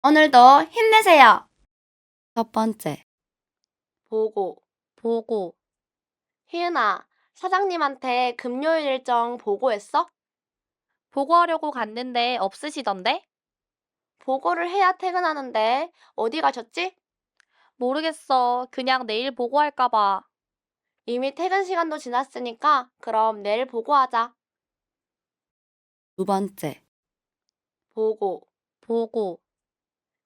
오늘도 힘내세요. 첫 번째, 보고. 보고, 희은아, 사장님한테 금요일 일정 보고했어? 보고하려고 갔는데 없으시던데? 보고를 해야 퇴근하는데 어디 가셨지? 모르겠어. 그냥 내일 보고할까 봐. 이미 퇴근 시간도 지났으니까 그럼 내일 보고하자. 두 번째, 보고. 보고,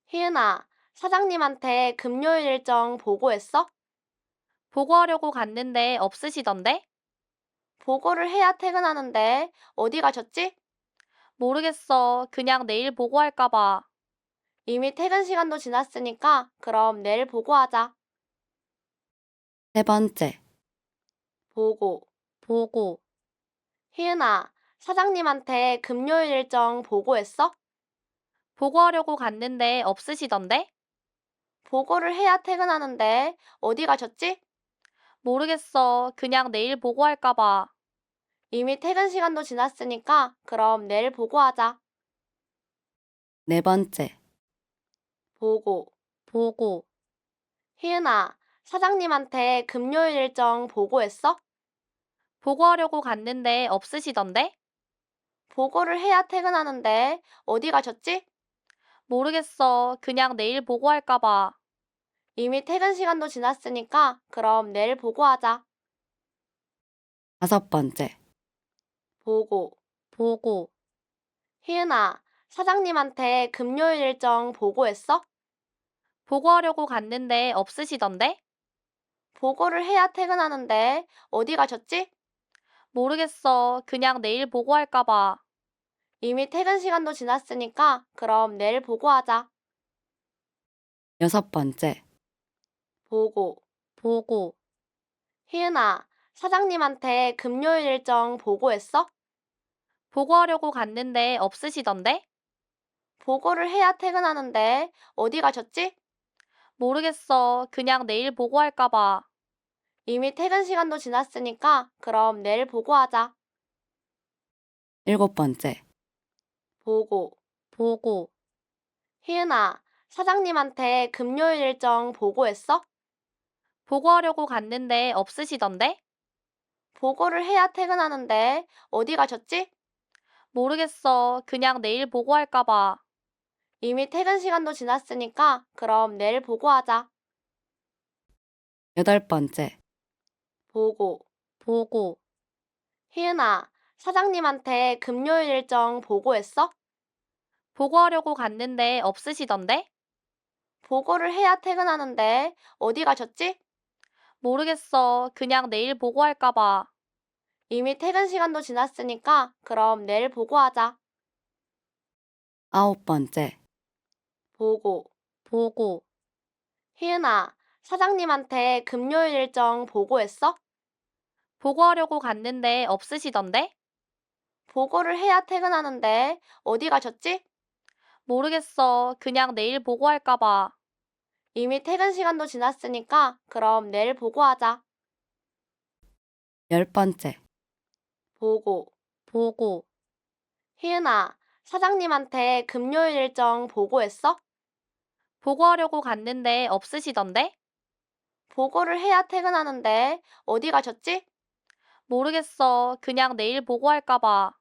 희은아, 사장님한테 금요일 일정 보고했어? 보고하려고 갔는데 없으시던데? 보고를 해야 퇴근하는데 어디 가셨지? 모르겠어. 그냥 내일 보고할까 봐. 이미 퇴근 시간도 지났으니까 그럼 내일 보고하자. 세 번째, 보고. 보고, 희은아, 사장님한테 금요일 일정 보고했어? 보고하려고 갔는데 없으시던데? 보고를 해야 퇴근하는데 어디 가셨지? 모르겠어. 그냥 내일 보고할까 봐. 이미 퇴근 시간도 지났으니까 그럼 내일 보고하자. 네 번째, 보고. 보고, 희은아, 사장님한테 금요일 일정 보고했어? 보고하려고 갔는데 없으시던데? 보고를 해야 퇴근하는데 어디 가셨지? 모르겠어. 그냥 내일 보고할까 봐. 이미 퇴근 시간도 지났으니까 그럼 내일 보고하자. 다섯 번째, 보고. 보고, 희은아, 사장님한테 금요일 일정 보고했어? 보고하려고 갔는데 없으시던데? 보고를 해야 퇴근하는데 어디 가셨지? 모르겠어. 그냥 내일 보고할까 봐. 이미 퇴근 시간도 지났으니까 그럼 내일 보고하자. 여섯 번째, 보고. 보고, 희은아, 사장님한테 금요일 일정 보고했어? 보고하려고 갔는데 없으시던데? 보고를 해야 퇴근하는데 어디 가셨지? 모르겠어. 그냥 내일 보고할까 봐. 이미 퇴근 시간도 지났으니까 그럼 내일 보고하자. 일곱 번째, 보고. 보고, 희은아, 사장님한테 금요일 일정 보고했어? 보고하려고 갔는데 없으시던데? 보고를 해야 퇴근하는데 어디 가셨지? 모르겠어. 그냥 내일 보고할까 봐. 이미 퇴근 시간도 지났으니까 그럼 내일 보고하자. 여덟 번째, 보고. 보고, 희은아, 사장님한테 금요일 일정 보고했어? 보고하려고 갔는데 없으시던데? 보고를 해야 퇴근하는데 어디 가셨지? 모르겠어. 그냥 내일 보고할까 봐. 이미 퇴근 시간도 지났으니까 그럼 내일 보고하자. 아홉 번째, 보고. 보고, 희은아, 사장님한테 금요일 일정 보고했어? 보고하려고 갔는데 없으시던데? 보고를 해야 퇴근하는데 어디 가셨지? 모르겠어. 그냥 내일 보고할까 봐. 이미 퇴근 시간도 지났으니까 그럼 내일 보고하자. 열 번째, 보고. 보고, 희은아, 사장님한테 금요일 일정 보고했어? 보고하려고 갔는데 없으시던데? 보고를 해야 퇴근하는데 어디 가셨지? 모르겠어. 그냥 내일 보고할까 봐.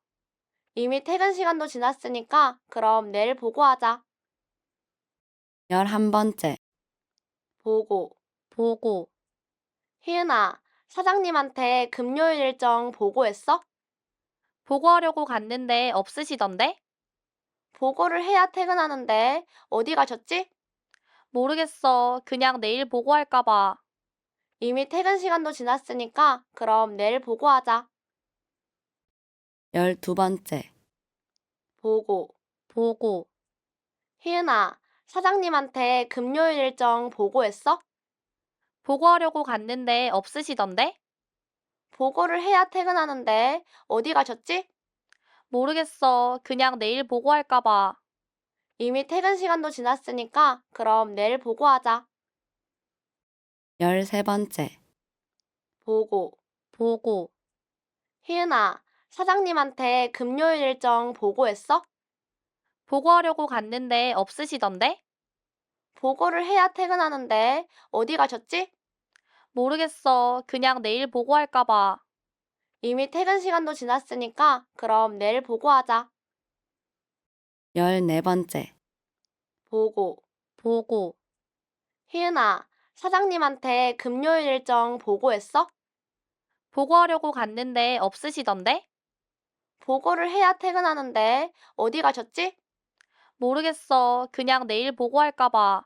이미 퇴근 시간도 지났으니까 그럼 내일 보고하자. 열한 번째, 보고. 보고, 희은아, 사장님한테 금요일 일정 보고했어? 보고하려고 갔는데 없으시던데? 보고를 해야 퇴근하는데 어디 가셨지? 모르겠어. 그냥 내일 보고할까 봐. 이미 퇴근 시간도 지났으니까 그럼 내일 보고하자. 열두 번째, 보고. 보고, 희은아, 사장님한테 금요일 일정 보고했어? 보고하려고 갔는데 없으시던데? 보고를 해야 퇴근하는데 어디 가셨지? 모르겠어. 그냥 내일 보고할까 봐. 이미 퇴근 시간도 지났으니까 그럼 내일 보고하자. 열세 번째, 보고. 보고, 희은아, 사장님한테 금요일 일정 보고했어? 보고하려고 갔는데 없으시던데? 보고를 해야 퇴근하는데 어디 가셨지? 모르겠어. 그냥 내일 보고할까 봐. 이미 퇴근 시간도 지났으니까 그럼 내일 보고하자. 14번째. 보고. 보고. 희은아, 사장님한테 금요일 일정 보고했어? 보고하려고 갔는데 없으시던데? 보고를 해야 퇴근하는데 어디 가셨지? 모르겠어. 그냥 내일 보고할까 봐.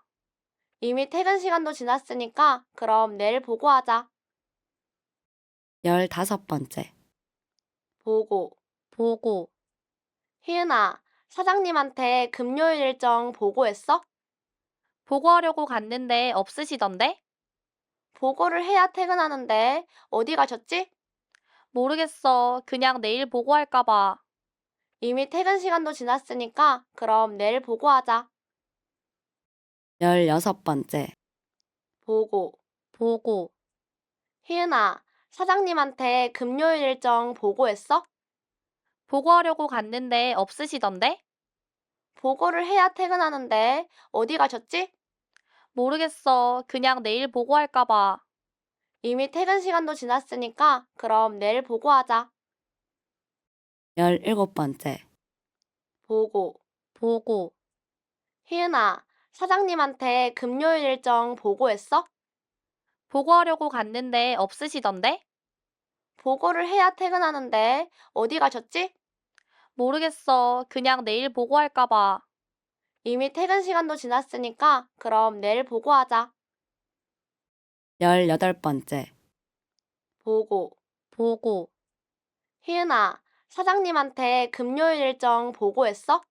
이미 퇴근 시간도 지났으니까 그럼 내일 보고하자. 15번째. 보고. 보고. 희은아, 사장님한테 금요일 일정 보고했어? 보고하려고 갔는데 없으시던데? 보고를 해야 퇴근하는데 어디 가셨지? 모르겠어. 그냥 내일 보고할까 봐. 이미 퇴근 시간도 지났으니까 그럼 내일 보고하자. 16번째. 보고. 보고. 희은아, 사장님한테 금요일 일정 보고했어? 보고하려고 갔는데 없으시던데? 보고를 해야 퇴근하는데 어디 가셨지? 모르겠어. 그냥 내일 보고할까 봐. 이미 퇴근 시간도 지났으니까 그럼 내일 보고하자. 17번째. 보고. 보고. 희은아, 사장님한테 금요일 일정 보고했어? 보고하려고 갔는데 없으시던데? 보고를 해야 퇴근하는데 어디 가셨지? 모르겠어. 그냥 내일 보고할까 봐. 이미 퇴근 시간도 지났으니까 그럼 내일 보고하자. 18번째. 보고. 보고. 희은아, 사장님한테 금요일 일정 보고했어?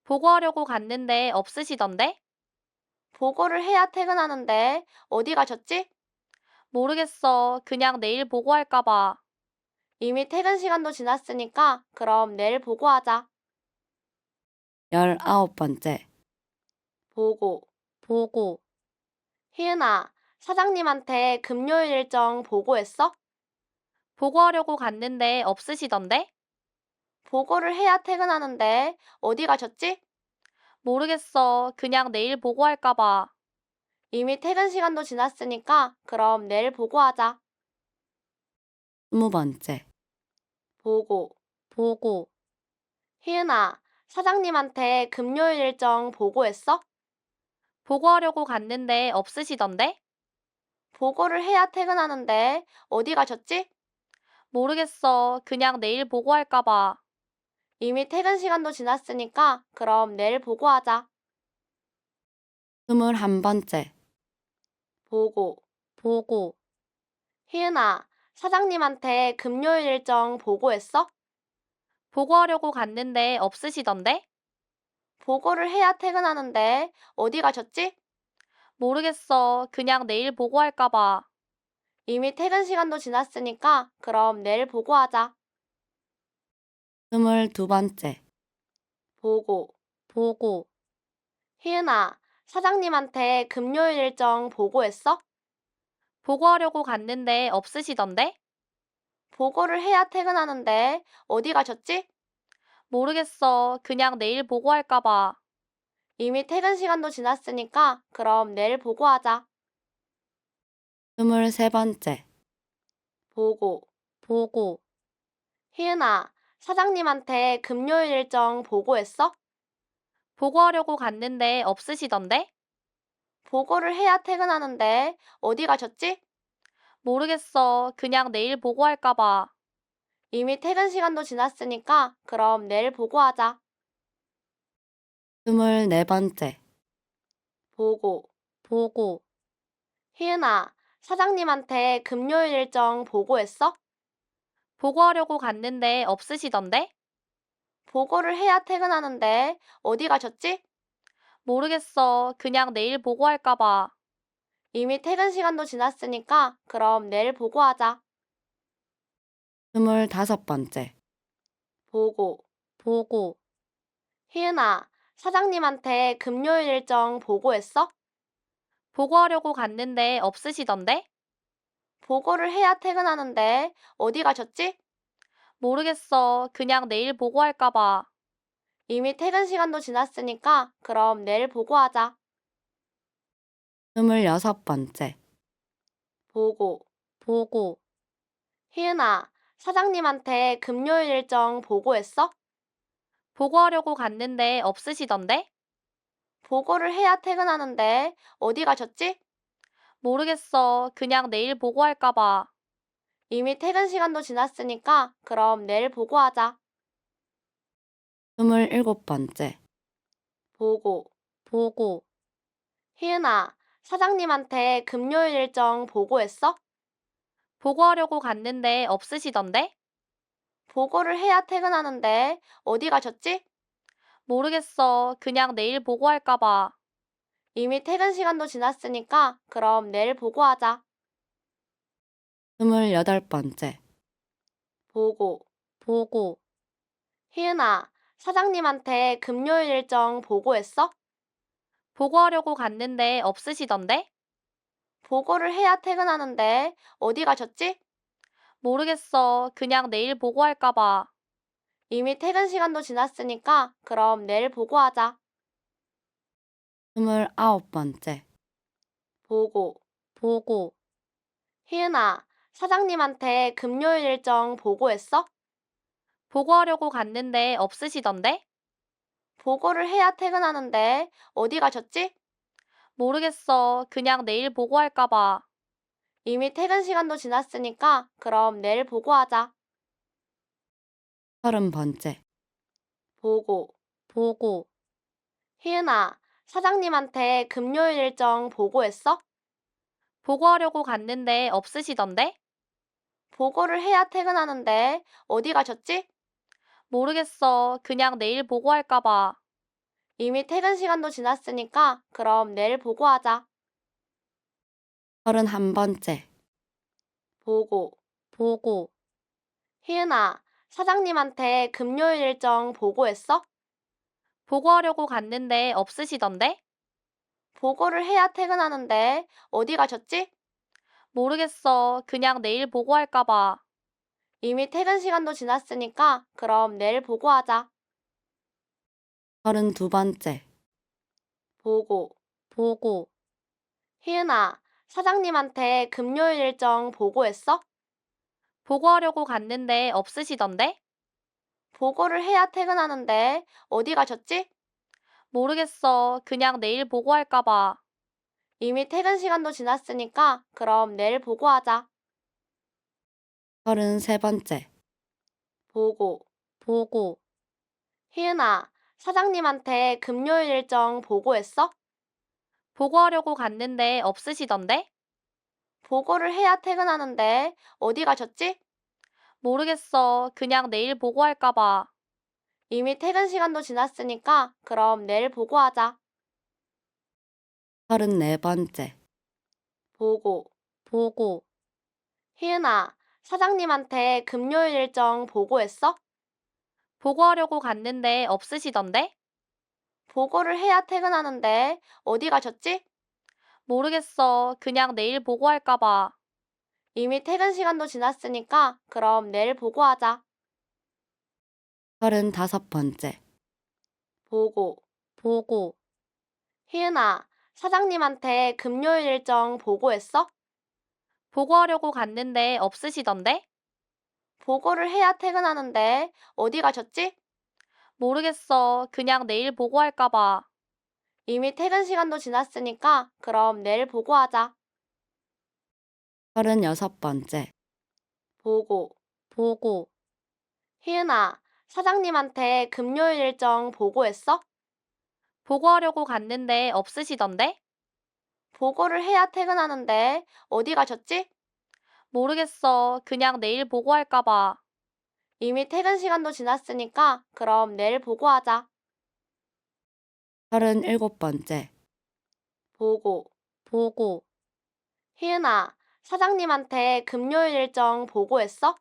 보고하려고 갔는데 없으시던데? 보고를 해야 퇴근하는데 어디 가셨지? 모르겠어. 그냥 내일 보고할까 봐. 이미 퇴근 시간도 지났으니까 그럼 내일 보고하자. 19번째. 보고. 보고. 희은아, 사장님한테 금요일 일정 보고했어? 보고하려고 갔는데 없으시던데? 보고를 해야 퇴근하는데 어디 가셨지? 모르겠어. 그냥 내일 보고할까 봐. 이미 퇴근 시간도 지났으니까 그럼 내일 보고하자. 20번째. 보고. 보고. 희은아, 사장님한테 금요일 일정 보고했어? 보고하려고 갔는데 없으시던데? 보고를 해야 퇴근하는데 어디 가셨지? 모르겠어. 그냥 내일 보고할까 봐. 이미 퇴근 시간도 지났으니까 그럼 내일 보고하자. 21번째. 보고. 보고. 희은아, 사장님한테 금요일 일정 보고했어? 보고하려고 갔는데 없으시던데? 보고를 해야 퇴근하는데 어디 가셨지? 모르겠어. 그냥 내일 보고할까 봐. 이미 퇴근 시간도 지났으니까 그럼 내일 보고하자. 22번째. 보고. 보고. 희은아, 사장님한테 금요일 일정 보고했어? 보고하려고 갔는데 없으시던데? 보고를 해야 퇴근하는데 어디 가셨지? 모르겠어. 그냥 내일 보고할까 봐. 이미 퇴근 시간도 지났으니까 그럼 내일 보고하자. 23번째. 보고. 보고. 희은아, 사장님한테 금요일 일정 보고했어? 보고하려고 갔는데 없으시던데? 보고를 해야 퇴근하는데 어디 가셨지? 모르겠어. 그냥 내일 보고할까 봐. 이미 퇴근 시간도 지났으니까 그럼 내일 보고하자. 24번째. 보고. 보고. 희은아, 사장님한테 금요일 일정 보고했어? 보고하려고 갔는데 없으시던데? 보고를 해야 퇴근하는데 어디 가셨지? 모르겠어. 그냥 내일 보고할까 봐. 이미 퇴근 시간도 지났으니까 그럼 내일 보고하자. 25번째. 보고. 보고. 희은아, 사장님한테 금요일 일정 보고했어? 보고하려고 갔는데 없으시던데? 보고를 해야 퇴근하는데 어디 가셨지? 모르겠어. 그냥 내일 보고할까 봐. 이미 퇴근 시간도 지났으니까 그럼 내일 보고하자. 26번째, 보고. 보고, 희은아, 사장님한테 금요일 일정 보고했어? 보고하려고 갔는데 없으시던데? 보고를 해야 퇴근하는데 어디 가셨지? 모르겠어. 그냥 내일 보고할까 봐. 이미 퇴근 시간도 지났으니까 그럼 내일 보고하자. 27번째, 보고. 보고, 희은아, 사장님한테 금요일 일정 보고했어? 보고하려고 갔는데 없으시던데? 보고를 해야 퇴근하는데 어디 가셨지? 모르겠어. 그냥 내일 보고할까 봐. 이미 퇴근 시간도 지났으니까 그럼 내일 보고하자. 28번째, 보고. 보고, 희은아, 사장님한테 금요일 일정 보고했어? 보고하려고 갔는데 없으시던데? 보고를 해야 퇴근하는데 어디 가셨지? 모르겠어. 그냥 내일 보고할까 봐. 이미 퇴근 시간도 지났으니까 그럼 내일 보고하자. 29번째, 보고. 보고, 희은아, 사장님한테 금요일 일정 보고했어? 보고하려고 갔는데 없으시던데? 보고를 해야 퇴근하는데 어디 가셨지? 모르겠어. 그냥 내일 보고할까 봐. 이미 퇴근 시간도 지났으니까 그럼 내일 보고하자. 30번째, 보고. 보고, 희은아, 사장님한테 금요일 일정 보고했어? 보고하려고 갔는데 없으시던데? 보고를 해야 퇴근하는데 어디 가셨지? 모르겠어. 그냥 내일 보고할까 봐. 이미 퇴근 시간도 지났으니까 그럼 내일 보고하자. 31번째, 보고. 보고, 희은아, 사장님한테 금요일 일정 보고했어? 보고하려고 갔는데 없으시던데? 보고를 해야 퇴근하는데 어디 가셨지? 모르겠어. 그냥 내일 보고할까 봐. 이미 퇴근 시간도 지났으니까 그럼 내일 보고하자. 32번째, 보고. 보고, 희은아, 사장님한테 금요일 일정 보고했어? 보고하려고 갔는데 없으시던데? 보고를 해야 퇴근하는데 어디 가셨지? 모르겠어. 그냥 내일 보고할까 봐. 이미 퇴근 시간도 지났으니까 그럼 내일 보고하자. 33번째, 보고. 보고, 희은아, 사장님한테 금요일 일정 보고했어? 보고하려고 갔는데 없으시던데? 보고를 해야 퇴근하는데 어디 가셨지? 모르겠어. 그냥 내일 보고할까 봐. 이미 퇴근 시간도 지났으니까 그럼 내일 보고하자. 34번째, 보고. 보고, 희은아, 사장님한테 금요일 일정 보고했어? 보고하려고 갔는데 없으시던데? 보고를 해야 퇴근하는데 어디 가셨지? 모르겠어. 그냥 내일 보고할까 봐. 이미 퇴근 시간도 지났으니까 그럼 내일 보고하자. 35번째, 보고. 보고, 희은아, 사장님한테 금요일 일정 보고했어? 보고하려고 갔는데 없으시던데? 보고를 해야 퇴근하는데 어디 가셨지? 모르겠어. 그냥 내일 보고할까 봐. 이미 퇴근 시간도 지났으니까 그럼 내일 보고하자. 36번째, 보고. 보고, 희은아, 사장님한테 금요일 일정 보고했어? 보고하려고 갔는데 없으시던데? 보고를 해야 퇴근하는데 어디 가셨지? 모르겠어. 그냥 내일 보고할까 봐. 이미 퇴근 시간도 지났으니까 그럼 내일 보고하자. 37번째, 보고. 보고, 희은아, 사장님한테 금요일 일정 보고했어?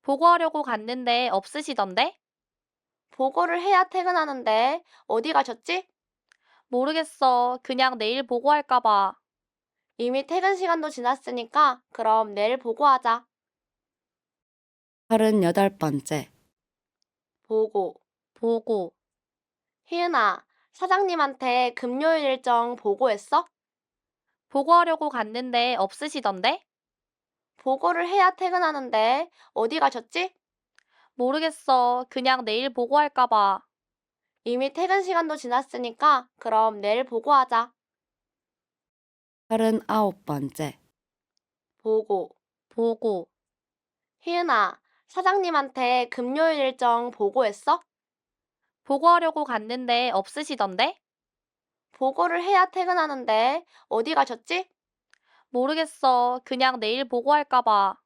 보고하려고 갔는데 없으시던데? 보고를 해야 퇴근하는데 어디 가셨지? 모르겠어. 그냥 내일 보고할까 봐. 이미 퇴근 시간도 지났으니까 그럼 내일 보고하자. 38번째, 보고. 보고, 희은아, 사장님한테 금요일 일정 보고했어? 보고하려고 갔는데 없으시던데? 보고를 해야 퇴근하는데 어디 가셨지? 모르겠어. 그냥 내일 보고할까 봐. 이미 퇴근 시간도 지났으니까 그럼 내일 보고하자. 39번째, 보고. 보고. 희은아, 사장님한테 금요일 일정 보고했어? 보고하려고 갔는데 없으시던데? 보고를 해야 퇴근하는데 어디 가셨지? 모르겠어. 그냥 내일 보고할까 봐.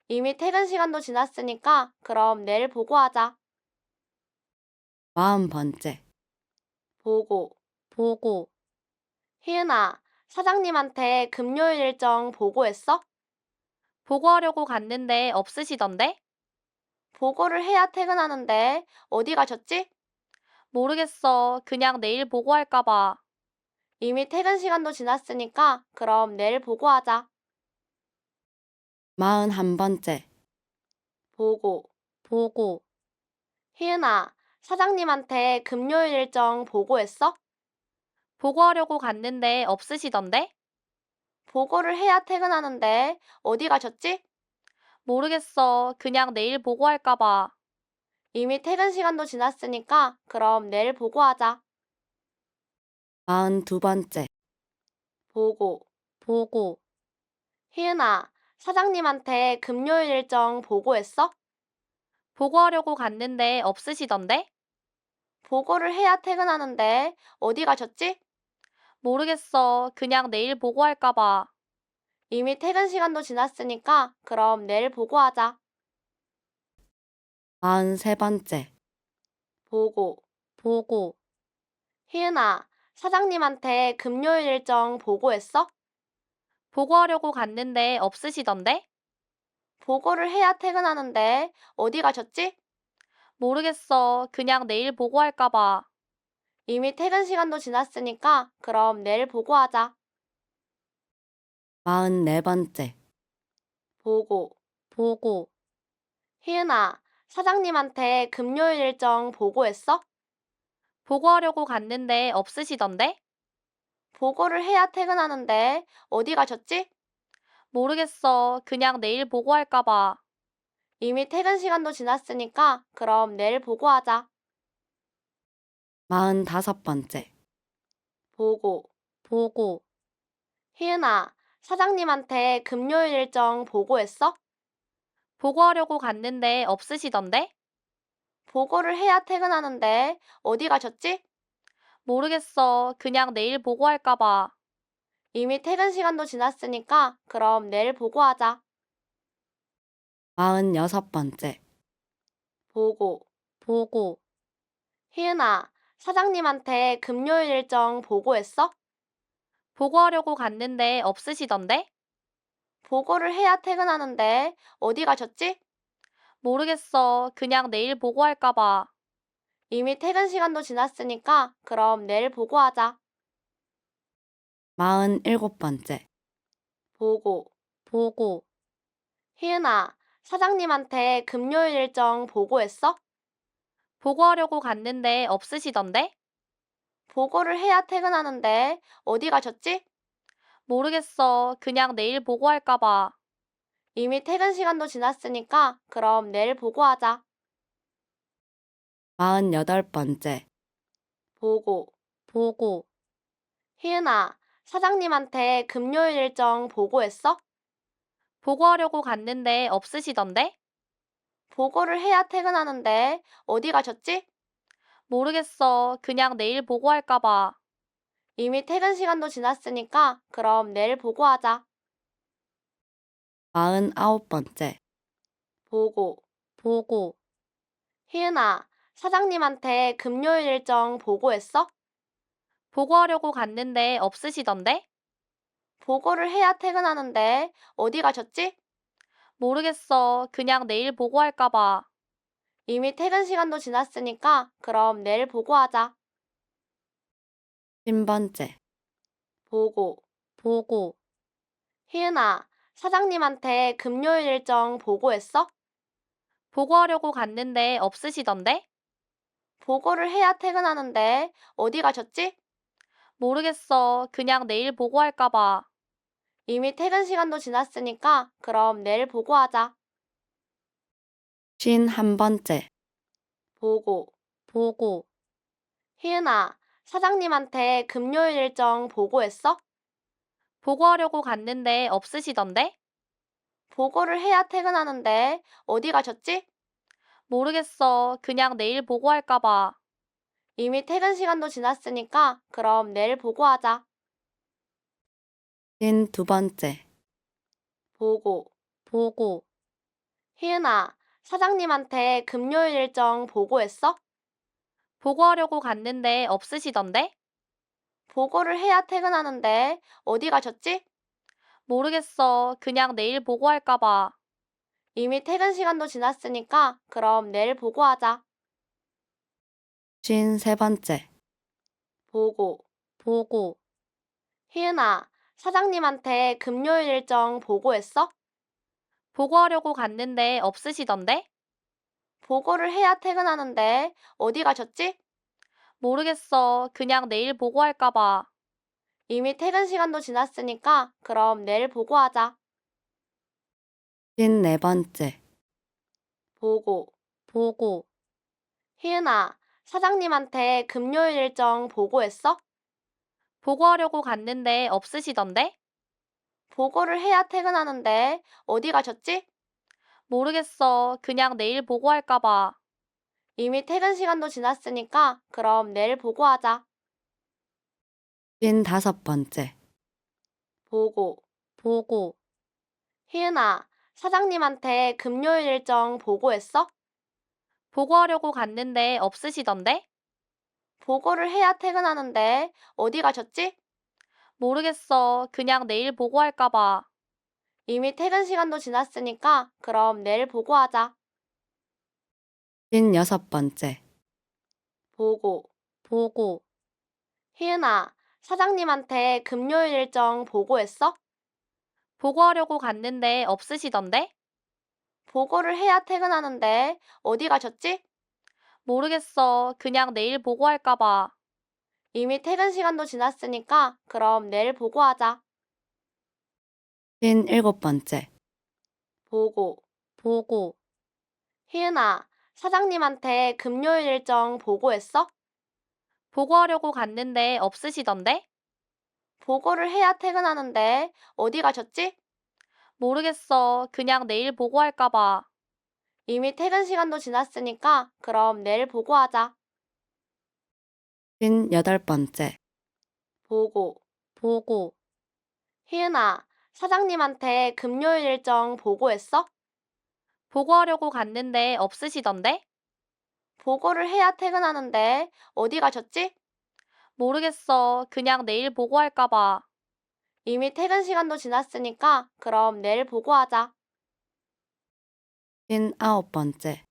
이미 퇴근 시간도 지났으니까 그럼 내일 보고하자. 40번째, 보고. 보고. 희은아, 사장님한테 금요일 일정 보고했어? 보고하려고 갔는데 없으시던데? 보고를 해야 퇴근하는데 어디 가셨지? 모르겠어. 그냥 내일 보고할까 봐. 이미 퇴근 시간도 지났으니까 그럼 내일 보고하자. 41번째, 보고. 보고. 희은아, 사장님한테 금요일 일정 보고했어? 보고하려고 갔는데 없으시던데? 보고를 해야 퇴근하는데 어디 가셨지? 모르겠어. 그냥 내일 보고할까 봐. 이미 퇴근 시간도 지났으니까 그럼 내일 보고하자. 42번째, 보고. 보고. 희은아, 사장님한테 금요일 일정 보고했어? 보고하려고 갔는데 없으시던데? 보고를 해야 퇴근하는데 어디 가셨지? 모르겠어. 그냥 내일 보고할까 봐. 이미 퇴근 시간도 지났으니까 그럼 내일 보고하자. 43번째, 보고. 보고. 희은아, 사장님한테 금요일 일정 보고했어? 보고하려고 갔는데 없으시던데? 보고를 해야 퇴근하는데 어디 가셨지? 모르겠어. 그냥 내일 보고할까 봐. 이미 퇴근 시간도 지났으니까 그럼 내일 보고하자. 44번째, 보고. 보고. 희은아, 사장님한테 금요일 일정 보고했어? 보고하려고 갔는데 없으시던데? 보고를 해야 퇴근하는데 어디 가셨지? 모르겠어. 그냥 내일 보고할까 봐. 이미 퇴근 시간도 지났으니까 그럼 내일 보고하자. 45번째, 보고. 보고. 희은아, 사장님한테 금요일 일정 보고했어? 보고하려고 갔는데 없으시던데? 보고를 해야 퇴근하는데 어디 가셨지? 모르겠어. 그냥 내일 보고할까 봐. 이미 퇴근 시간도 지났으니까 그럼 내일 보고하자. 46번째, 보고. 보고. 희은아, 사장님한테 금요일 일정 보고했어? 보고하려고 갔는데 없으시던데? 보고를 해야 퇴근하는데 어디 가셨지? 모르겠어. 그냥 내일 보고할까 봐. 이미 퇴근 시간도 지났으니까 그럼 내일 보고하자. 47번째, 보고. 보고. 희은아, 사장님한테 금요일 일정 보고했어? 보고하려고 갔는데 없으시던데? 보고를 해야 퇴근하는데 어디 가셨지? 모르겠어. 그냥 내일 보고할까 봐. 이미 퇴근 시간도 지났으니까 그럼 내일 보고하자. 48번째, 보고. 보고. 희은아, 사장님한테 금요일 일정 보고했어? 보고하려고 갔는데 없으시던데? 보고를 해야 퇴근하는데 어디 가셨지? 모르겠어. 그냥 내일 보고할까 봐. 이미 퇴근 시간도 지났으니까 그럼 내일 보고하자. 49번째, 보고. 보고. 희은아, 사장님한테 금요일 일정 보고했어? 보고하려고 갔는데 없으시던데? 보고를 해야 퇴근하는데 어디 가셨지? 모르겠어. 그냥 내일 보고할까 봐. 이미 퇴근 시간도 지났으니까 그럼 내일 보고하자. 10번째, 보고. 보고. 희은아, 사장님한테 금요일 일정 보고했어? 보고하려고 갔는데 없으시던데? 보고를 해야 퇴근하는데 어디 가셨지? 모르겠어. 그냥 내일 보고할까 봐. 이미 퇴근 시간도 지났으니까 그럼 내일 보고하자. 51번째. 보고. 보고. 희은아, 사장님한테 금요일 일정 보고했어? 보고하려고 갔는데 없으시던데? 보고를 해야 퇴근하는데 어디 가셨지? 모르겠어. 그냥 내일 보고할까 봐. 이미 퇴근 시간도 지났으니까 그럼 내일 보고하자. 52번째. 보고. 보고. 희은아, 사장님한테 금요일 일정 보고했어? 보고하려고 갔는데 없으시던데? 보고를 해야 퇴근하는데 어디 가셨지? 모르겠어. 그냥 내일 보고할까 봐. 이미 퇴근 시간도 지났으니까 그럼 내일 보고하자. 53번째. 보고. 보고. 희은아, 사장님한테 금요일 일정 보고했어? 보고하려고 갔는데 없으시던데? 보고를 해야 퇴근하는데 어디 가셨지? 모르겠어. 그냥 내일 보고할까 봐. 이미 퇴근 시간도 지났으니까 그럼 내일 보고하자. 54번째. 보고. 보고. 희은아, 사장님한테 금요일 일정 보고했어? 보고하려고 갔는데 없으시던데? 보고를 해야 퇴근하는데 어디 가셨지? 모르겠어. 그냥 내일 보고할까 봐. 이미 퇴근 시간도 지났으니까 그럼 내일 보고하자. 55번째. 보고. 보고. 희은아, 사장님한테 금요일 일정 보고했어? 보고하려고 갔는데 없으시던데? 보고를 해야 퇴근하는데 어디 가셨지? 모르겠어. 그냥 내일 보고할까 봐. 이미 퇴근 시간도 지났으니까 그럼 내일 보고하자. 56번째. 보고. 보고. 희은아, 사장님한테 금요일 일정 보고했어? 보고하려고 갔는데 없으시던데? 보고를 해야 퇴근하는데 어디 가셨지? 모르겠어. 그냥 내일 보고할까 봐. 이미 퇴근 시간도 지났으니까 그럼 내일 보고하자. 57번째. 보고. 보고. 희은아, 사장님한테 금요일 일정 보고했어? 보고하려고 갔는데 없으시던데? 보고를 해야 퇴근하는데 어디 가셨지? 모르겠어. 그냥 내일 보고할까 봐. 이미 퇴근 시간도 지났으니까 그럼 내일 보고하자. 58번째. 보고. 보고. 희은아, 사장님한테 금요일 일정 보고했어? 보고하려고 갔는데 없으시던데? 보고를 해야 퇴근하는데 어디 가셨지? 모르겠어. 그냥 내일 보고할까 봐. 이미 퇴근 시간도 지났으니까 그럼 내일 보고하자. 59번째.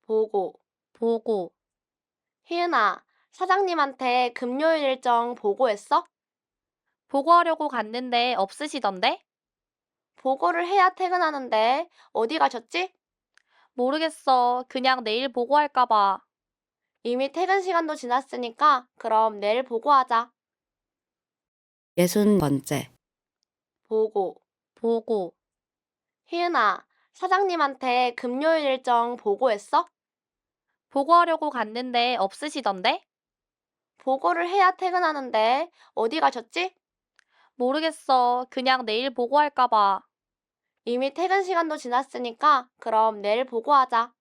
보고. 보고. 희은아, 사장님한테 금요일 일정 보고했어? 보고하려고 갔는데 없으시던데? 보고를 해야 퇴근하는데 어디 가셨지? 모르겠어. 그냥 내일 보고할까 봐. 이미 퇴근 시간도 지났으니까 그럼 내일 보고하자. 60번째. 보고. 보고. 희은아, 사장님한테 금요일 일정 보고했어? 보고하려고 갔는데 없으시던데? 보고를 해야 퇴근하는데 어디 가셨지? 모르겠어. 그냥 내일 보고할까 봐. 이미 퇴근 시간도 지났으니까 그럼 내일 보고하자.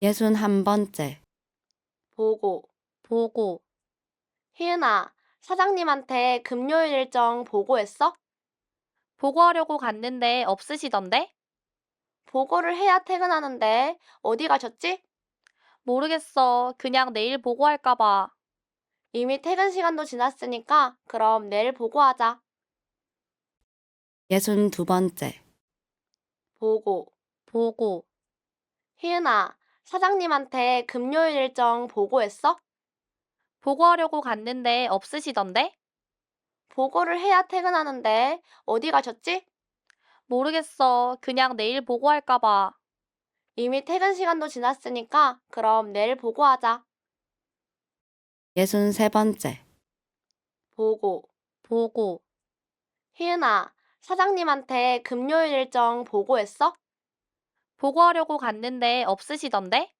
61번째. 보고. 보고. 희은아, 사장님한테 금요일 일정 보고했어? 보고하려고 갔는데 없으시던데? 보고를 해야 퇴근하는데 어디 가셨지? 모르겠어. 그냥 내일 보고할까 봐. 이미 퇴근 시간도 지났으니까 그럼 내일 보고하자. 62번째. 보고. 보고. 희은아, 사장님한테 금요일 일정 보고했어? 보고하려고 갔는데 없으시던데? 보고를 해야 퇴근하는데 어디 가셨지? 모르겠어. 그냥 내일 보고할까 봐. 이미 퇴근 시간도 지났으니까 그럼 내일 보고하자. 63번째. 보고. 보고. 희은아, 사장님한테 금요일 일정 보고했어? 보고하려고 갔는데 없으시던데?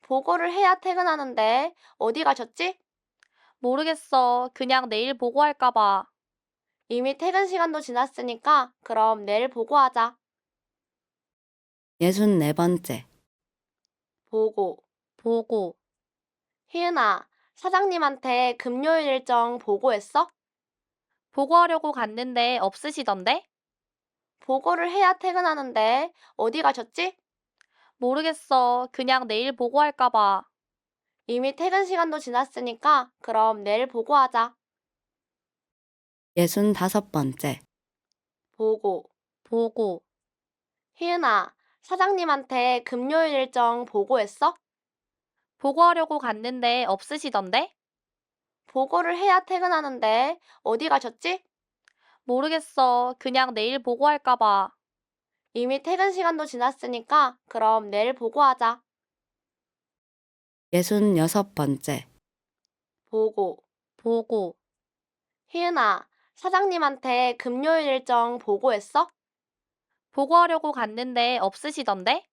보고를 해야 퇴근하는데 어디 가셨지? 모르겠어. 그냥 내일 보고할까 봐. 이미 퇴근 시간도 지났으니까 그럼 내일 보고하자. 64번째. 보고. 보고. 희은아, 사장님한테 금요일 일정 보고했어? 보고하려고 갔는데 없으시던데? 보고를 해야 퇴근하는데 어디 가셨지? 모르겠어. 그냥 내일 보고할까 봐. 이미 퇴근 시간도 지났으니까 그럼 내일 보고하자. 65번째. 보고. 보고. 희은아, 사장님한테 금요일 일정 보고했어? 보고하려고 갔는데 없으시던데? 보고를 해야 퇴근하는데 어디 가셨지? 모르겠어. 그냥 내일 보고할까 봐. 이미 퇴근 시간도 지났으니까 그럼 내일 보고하자. 66번째. 보고. 보고. 희은아, 사장님한테 금요일 일정 보고했어? 보고하려고 갔는데 없으시던데?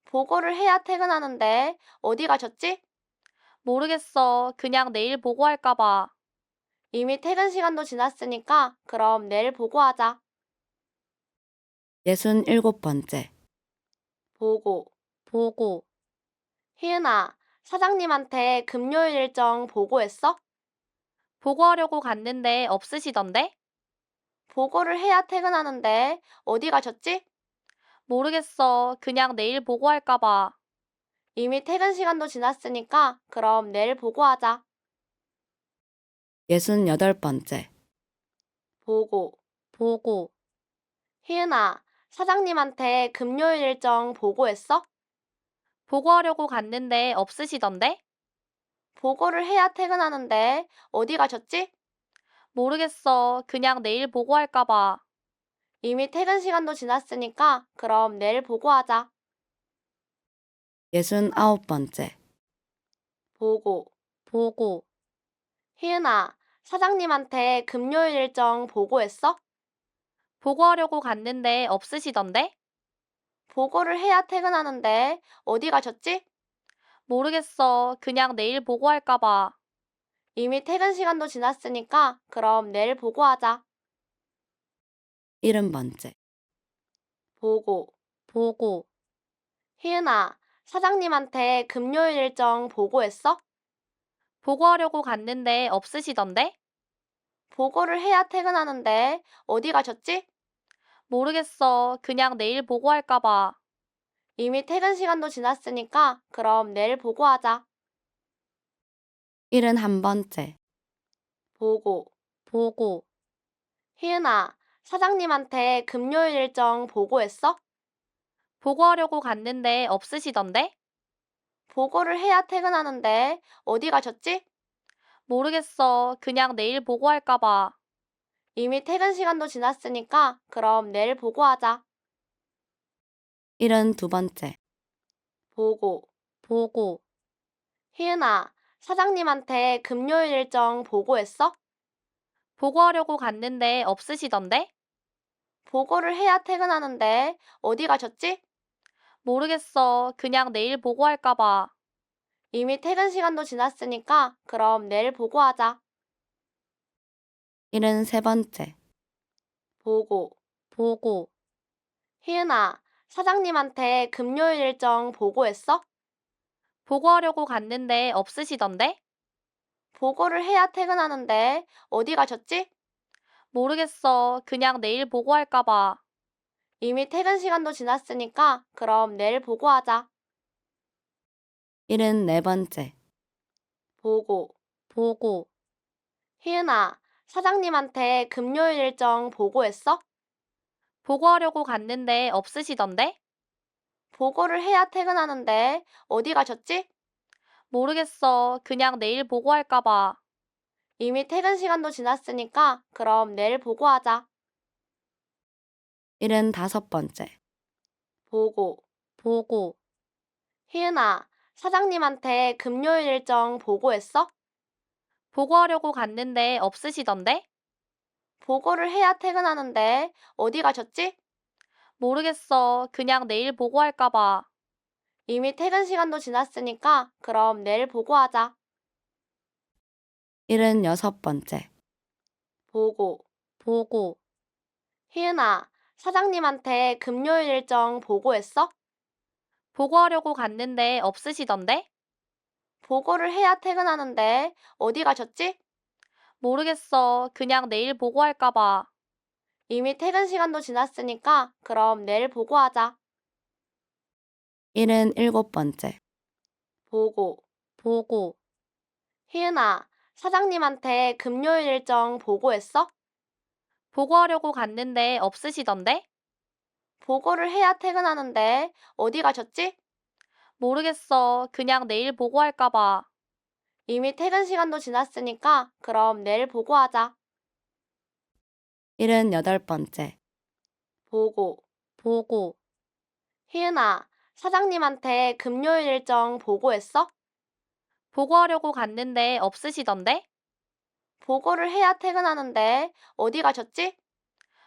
보고를 해야 퇴근하는데 어디 가셨지? 모르겠어. 그냥 내일 보고할까 봐. 이미 퇴근 시간도 지났으니까 그럼 내일 보고하자. 67번째. 보고. 보고. 희은아, 사장님한테 금요일 일정 보고했어? 보고하려고 갔는데 없으시던데? 보고를 해야 퇴근하는데 어디 가셨지? 모르겠어. 그냥 내일 보고할까 봐. 이미 퇴근 시간도 지났으니까 그럼 내일 보고하자. 68번째. 보고. 보고. 희은아, 사장님한테 금요일 일정 보고했어? 보고하려고 갔는데 없으시던데? 보고를 해야 퇴근하는데 어디 가셨지? 모르겠어. 그냥 내일 보고할까 봐. 이미 퇴근 시간도 지났으니까 그럼 내일 보고하자. 69번째. 보고. 보고. 희은아, 사장님한테 금요일 일정 보고했어? 보고하려고 갔는데 없으시던데? 보고를 해야 퇴근하는데 어디 가셨지? 모르겠어. 그냥 내일 보고할까 봐. 이미 퇴근 시간도 지났으니까 그럼 내일 보고하자. 70번째. 보고. 보고. 희은아, 사장님한테 금요일 일정 보고했어? 보고하려고 갔는데 없으시던데? 보고를 해야 퇴근하는데 어디 가셨지? 모르겠어. 그냥 내일 보고할까 봐. 이미 퇴근 시간도 지났으니까 그럼 내일 보고하자. 71번째. 보고. 보고. 희은아, 사장님한테 금요일 일정 보고했어? 보고하려고 갔는데 없으시던데? 보고를 해야 퇴근하는데 어디 가셨지? 모르겠어. 그냥 내일 보고할까 봐. 이미 퇴근 시간도 지났으니까 그럼 내일 보고하자. 72번째. 보고. 보고. 희은아, 사장님한테 금요일 일정 보고했어? 보고하려고 갔는데 없으시던데? 보고를 해야 퇴근하는데 어디 가셨지? 모르겠어. 그냥 내일 보고할까 봐. 이미 퇴근 시간도 지났으니까 그럼 내일 보고하자. 73번째. 보고. 보고. 희은아, 사장님한테 금요일 일정 보고했어? 보고하려고 갔는데 없으시던데? 보고를 해야 퇴근하는데 어디 가셨지? 모르겠어. 그냥 내일 보고할까 봐. 이미 퇴근 시간도 지났으니까 그럼 내일 보고하자. 74번째. 보고. 보고. 희은아, 사장님한테 금요일 일정 보고했어? 보고하려고 갔는데 없으시던데? 보고를 해야 퇴근하는데 어디 가셨지? 모르겠어. 그냥 내일 보고할까 봐. 이미 퇴근 시간도 지났으니까 그럼 내일 보고하자. 75번째. 보고. 보고, 희은아, 사장님한테 금요일 일정 보고했어? 보고하려고 갔는데 없으시던데? 보고를 해야 퇴근하는데 어디 가셨지? 모르겠어. 그냥 내일 보고할까 봐. 이미 퇴근 시간도 지났으니까 그럼 내일 보고하자. 76번째. 보고. 보고, 희은아, 사장님한테 금요일 일정 보고했어? 보고하려고 갔는데 없으시던데? 보고를 해야 퇴근하는데 어디 가셨지? 모르겠어. 그냥 내일 보고할까 봐. 이미 퇴근 시간도 지났으니까 그럼 내일 보고하자. 77번째. 보고. 보고, 희은아, 사장님한테 금요일 일정 보고했어? 보고하려고 갔는데 없으시던데? 보고를 해야 퇴근하는데 어디 가셨지? 모르겠어. 그냥 내일 보고할까 봐. 이미 퇴근 시간도 지났으니까 그럼 내일 보고하자. 78번째. 보고. 보고, 희은아, 사장님한테 금요일 일정 보고했어? 보고하려고 갔는데 없으시던데? 보고를 해야 퇴근하는데 어디 가셨지?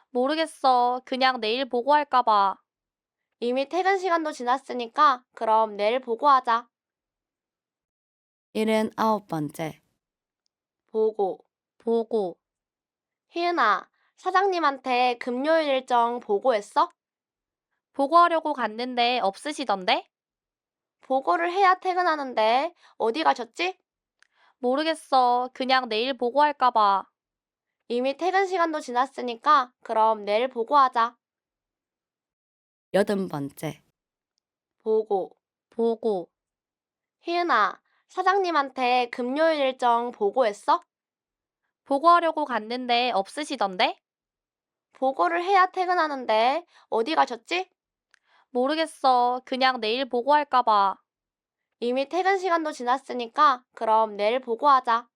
모르겠어. 그냥 내일 보고할까 봐. 이미 퇴근 시간도 지났으니까 그럼 내일 보고하자. 79번째. 보고. 보고, 희은아, 사장님한테 금요일 일정 보고했어? 보고하려고 갔는데 없으시던데? 보고를 해야 퇴근하는데 어디 가셨지? 모르겠어. 그냥 내일 보고할까 봐. 이미 퇴근 시간도 지났으니까 그럼 내일 보고하자. 80번째. 보고. 보고, 희은아, 사장님한테 금요일 일정 보고했어? 보고하려고 갔는데 없으시던데? 보고를 해야 퇴근하는데 어디 가셨지? 모르겠어. 그냥 내일 보고할까 봐. 이미 퇴근 시간도 지났으니까 그럼 내일 보고하자.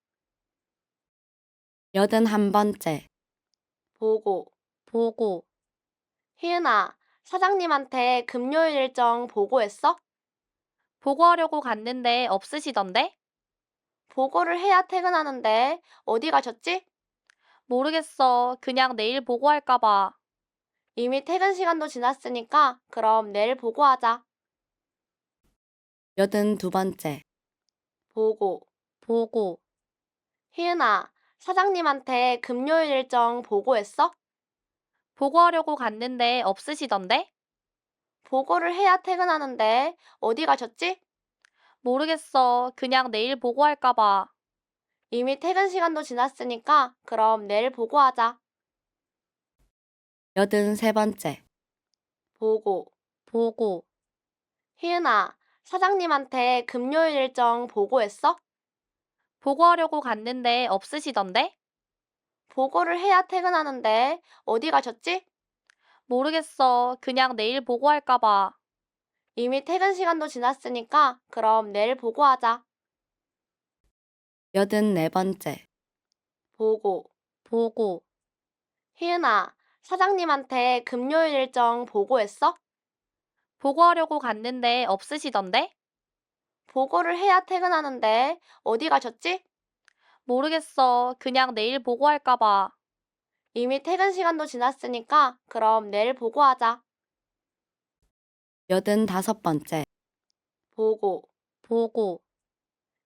81번째. 보고. 보고, 희은아, 사장님한테 금요일 일정 보고했어? 보고하려고 갔는데 없으시던데? 보고를 해야 퇴근하는데 어디 가셨지? 모르겠어. 그냥 내일 보고할까 봐. 이미 퇴근 시간도 지났으니까 그럼 내일 보고하자. 82번째. 보고. 보고, 희은아, 사장님한테 금요일 일정 보고했어? 보고하려고 갔는데 없으시던데? 보고를 해야 퇴근하는데 어디 가셨지? 모르겠어. 그냥 내일 보고할까 봐. 이미 퇴근 시간도 지났으니까 그럼 내일 보고하자. 83번째. 보고. 보고, 희은아, 사장님한테 금요일 일정 보고했어? 보고하려고 갔는데 없으시던데? 보고를 해야 퇴근하는데 어디 가셨지? 모르겠어. 그냥 내일 보고할까 봐. 이미 퇴근 시간도 지났으니까 그럼 내일 보고하자. 84번째. 보고. 보고, 희은아, 사장님한테 금요일 일정 보고했어? 보고하려고 갔는데 없으시던데? 보고를 해야 퇴근하는데 어디 가셨지? 모르겠어. 그냥 내일 보고할까 봐. 이미 퇴근 시간도 지났으니까 그럼 내일 보고하자. 85번째. 보고. 보고,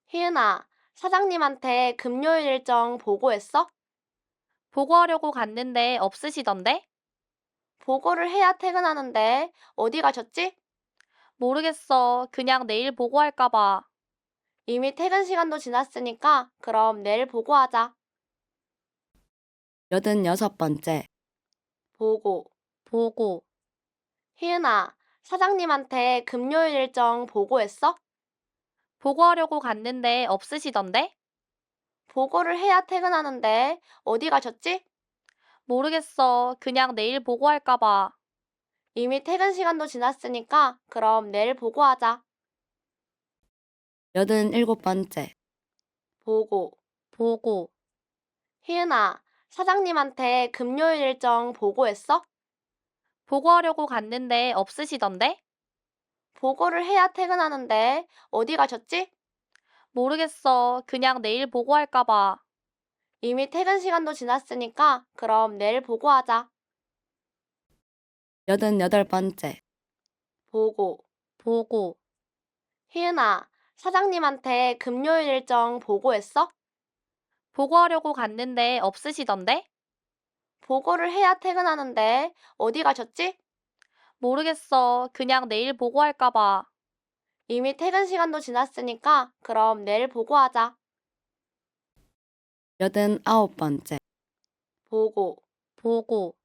희은아, 사장님한테 금요일 일정 보고했어? 보고하려고 갔는데 없으시던데? 보고를 해야 퇴근하는데 어디 가셨지? 모르겠어. 그냥 내일 보고할까 봐. 이미 퇴근 시간도 지났으니까 그럼 내일 보고하자. 86번째. 보고. 보고, 희은아, 사장님한테 금요일 일정 보고했어? 보고하려고 갔는데 없으시던데? 보고를 해야 퇴근하는데 어디 가셨지? 모르겠어. 그냥 내일 보고할까 봐. 이미 퇴근 시간도 지났으니까 그럼 내일 보고하자. 87번째. 보고. 보고, 희은아, 사장님한테 금요일 일정 보고했어? 보고하려고 갔는데 없으시던데? 보고를 해야 퇴근하는데 어디 가셨지? 모르겠어. 그냥 내일 보고할까 봐. 이미 퇴근 시간도 지났으니까 그럼 내일 보고하자. 88번째, 보고. 보고. 희은아, 사장님한테 금요일 일정 보고했어? 보고하려고 갔는데 없으시던데? 보고를 해야 퇴근하는데 어디 가셨지? 모르겠어. 그냥 내일 보고할까 봐. 이미 퇴근 시간도 지났으니까 그럼 내일 보고하자. 89번째, 보고. 보고.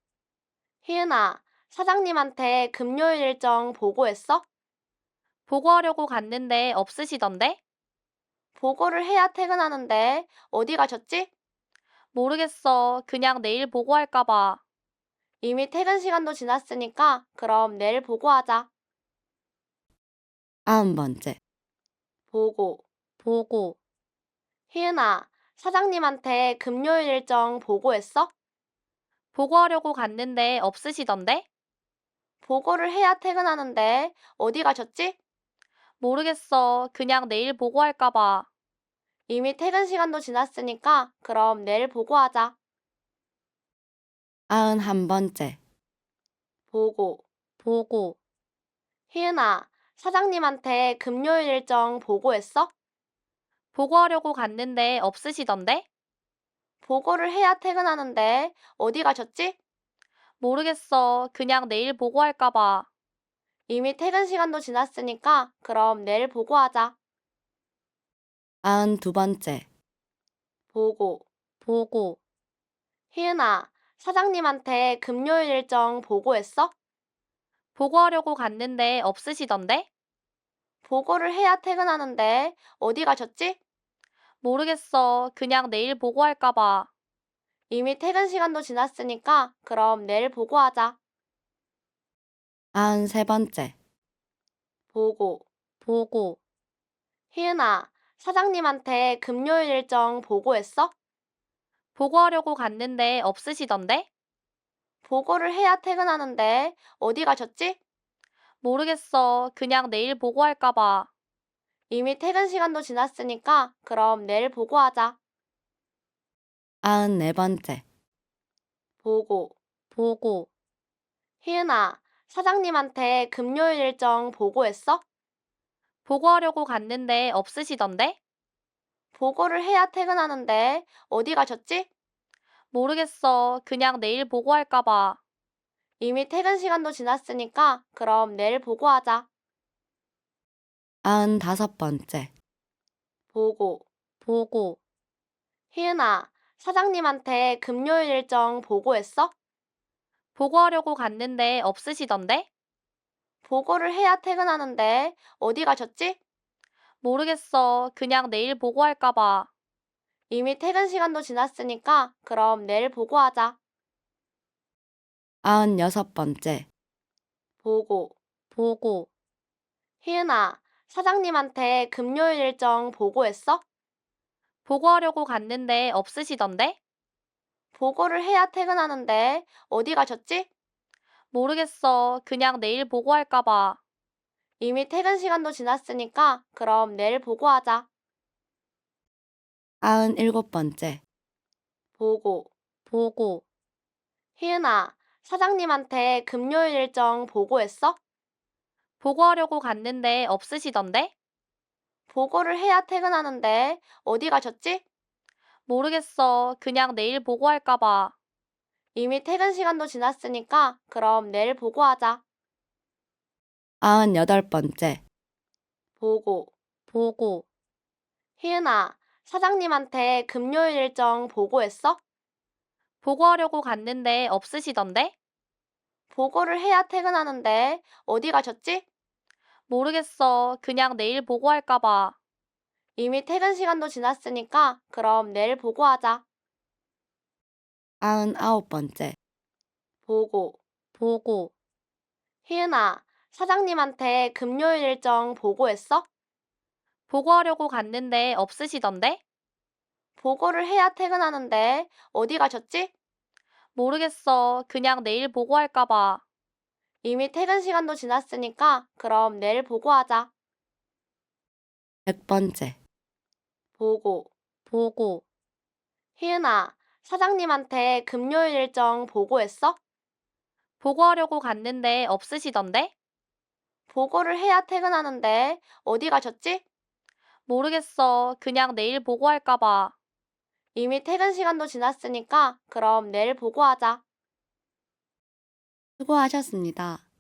희은아, 사장님한테 금요일 일정 보고했어? 보고하려고 갔는데 없으시던데? 보고를 해야 퇴근하는데 어디 가셨지? 모르겠어. 그냥 내일 보고할까 봐. 이미 퇴근 시간도 지났으니까 그럼 내일 보고하자. 90번째, 보고. 보고. 희은아, 사장님한테 금요일 일정 보고했어? 보고하려고 갔는데 없으시던데? 보고를 해야 퇴근하는데 어디 가셨지? 모르겠어. 그냥 내일 보고할까 봐. 이미 퇴근 시간도 지났으니까 그럼 내일 보고하자. 91번째, 보고. 보고. 희은아, 사장님한테 금요일 일정 보고했어? 보고하려고 갔는데 없으시던데? 보고를 해야 퇴근하는데 어디 가셨지? 모르겠어. 그냥 내일 보고할까 봐. 이미 퇴근 시간도 지났으니까 그럼 내일 보고하자. 92번째, 보고. 보고. 희은아, 사장님한테 금요일 일정 보고했어? 보고하려고 갔는데 없으시던데? 보고를 해야 퇴근하는데 어디 가셨지? 모르겠어. 그냥 내일 보고할까 봐. 이미 퇴근 시간도 지났으니까 그럼 내일 보고하자. 93번째, 보고. 보고. 희은아, 사장님한테 금요일 일정 보고했어? 보고하려고 갔는데 없으시던데? 보고를 해야 퇴근하는데 어디 가셨지? 모르겠어. 그냥 내일 보고할까 봐. 이미 퇴근 시간도 지났으니까 그럼 내일 보고하자. 94번째, 보고. 보고. 희은아, 사장님한테 금요일 일정 보고했어? 보고하려고 갔는데 없으시던데? 보고를 해야 퇴근하는데 어디 가셨지? 모르겠어. 그냥 내일 보고할까 봐. 이미 퇴근 시간도 지났으니까 그럼 내일 보고하자. 95번째, 보고. 보고. 희은아, 사장님한테 금요일 일정 보고했어? 보고하려고 갔는데 없으시던데? 보고를 해야 퇴근하는데 어디 가셨지? 모르겠어. 그냥 내일 보고할까 봐. 이미 퇴근 시간도 지났으니까 그럼 내일 보고하자. 96번째, 보고. 보고. 희은아, 사장님한테 금요일 일정 보고했어? 보고하려고 갔는데 없으시던데? 보고를 해야 퇴근하는데 어디 가셨지? 모르겠어. 그냥 내일 보고할까 봐. 이미 퇴근 시간도 지났으니까 그럼 내일 보고하자. 97번째, 보고. 보고. 희은아, 사장님한테 금요일 일정 보고했어? 보고하려고 갔는데 없으시던데? 보고를 해야 퇴근하는데 어디 가셨지? 모르겠어. 그냥 내일 보고할까 봐. 이미 퇴근 시간도 지났으니까 그럼 내일 보고하자. 98번째, 보고. 보고. 희은아, 사장님한테 금요일 일정 보고했어? 보고하려고 갔는데 없으시던데? 보고를 해야 퇴근하는데 어디 가셨지? 모르겠어. 그냥 내일 보고할까 봐. 이미 퇴근 시간도 지났으니까 그럼 내일 보고하자. 99번째, 보고. 보고. 희은아, 사장님한테 금요일 일정 보고했어? 보고하려고 갔는데 없으시던데? 보고를 해야 퇴근하는데 어디 가셨지? 모르겠어. 그냥 내일 보고할까 봐. 이미 퇴근 시간도 지났으니까 그럼 내일 보고하자. 100번째, 보고. 보고. 희은아, 사장님한테 금요일 일정 보고했어? 보고하려고 갔는데 없으시던데? 보고를 해야 퇴근하는데 어디 가셨지? 모르겠어. 그냥 내일 보고할까 봐. 이미 퇴근 시간도 지났으니까 그럼 내일 보고하자. 수고하셨습니다.